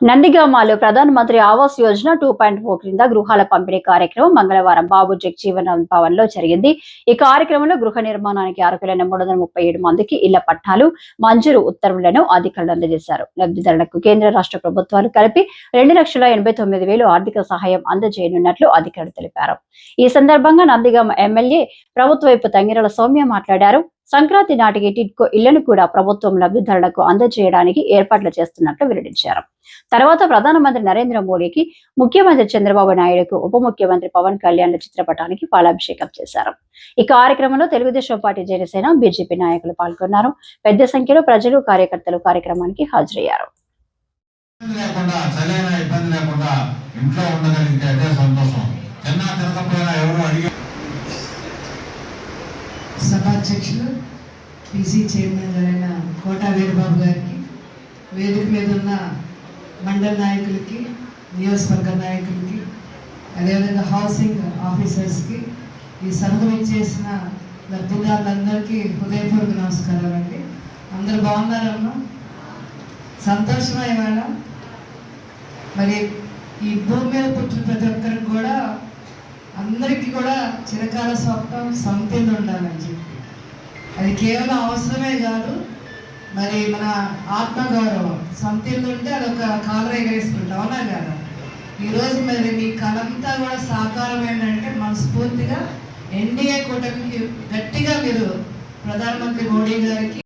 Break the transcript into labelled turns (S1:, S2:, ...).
S1: నందిగామలో ప్రధానమంత్రి ఆవాస్ యోజన 2.0 క్రింద గృహాల పంపిణీ కార్యక్రమం మంగళవారం బాబు జగజీవన్ భవన్ లో జరిగింది. ఈ కార్యక్రమంలో గృహ నిర్మాణానికి అర్హులైన 337 మందికి ఇళ్ల పట్టాలు మంజూరు ఉత్తర్వులను అధికారులు అందజేశారు. లబ్ధిదారులకు కేంద్ర రాష్ట్ర ప్రభుత్వాలు కలిపి 2,89,000 ఆర్థిక సహాయం అందజేయనున్నట్లు అధికారులు తెలిపారు. ఈ సందర్భంగా నందిగామ ఎమ్మెల్యే ప్రభుత్వ వైపు తంగిరాల సౌమ్య మాట్లాడారు. సంక్రాంతి నాటికి టిడ్కో ఇళ్లను కూడా ప్రభుత్వం లబ్ధిదారులకు అందజేయడానికి ఏర్పాట్లు చేస్తున్నట్లు వెల్లడించారు. తర్వాత ప్రధానమంత్రి నరేంద్ర మోడీకి, ముఖ్యమంత్రి చంద్రబాబు నాయుడుకు, ఉప ముఖ్యమంత్రి పవన్ కళ్యాణ్ చిత్రపటానికి పాలాభిషేకం చేశారు. ఈ కార్యక్రమంలో తెలుగుదేశం పార్టీ, జనసేన, బీజేపీ నాయకులు పాల్గొన్నారు. పెద్ద సంఖ్యలో ప్రజలు, కార్యకర్తలు కార్యక్రమానికి హాజరయ్యారు.
S2: సభాధ్యక్షులు పీసీ చైర్మన్ గారైన కోటా వీరబాబు గారికి, వేదిక మీద ఉన్న మండల నాయకులకి, నియోజకవర్గ నాయకులకి, అదేవిధంగా హౌసింగ్ ఆఫీసర్స్కి, ఈ సభకు ఇచ్చేసిన లబ్ధిదారులందరికీ హృదయపూర్వక నమస్కారాలు అండి. అందరు బాగున్నారమ్మా? సంతోషమా? ఇవాళ మరి ఈ భూమి మీద పుట్టిన ప్రతి ఒక్కరికి కూడా, అందరికీ కూడా చిరకాల స్వప్నం సొంతిల్లు ఉండాలని చెప్పి, అది కేవలం అవసరమే కాదు, మరి మన ఆత్మగౌరవం. సొంతిల్లు ఉంటే అదొక కాలర్ ఎగరేసుకుంటాం, అవునా కదా? ఈరోజు మరి మీ కలంతా కూడా సాకారం ఏంటంటే మనస్ఫూర్తిగా ఎన్డీఏ కూటమికి గట్టిగా మీరు ప్రధానమంత్రి మోడీ గారికి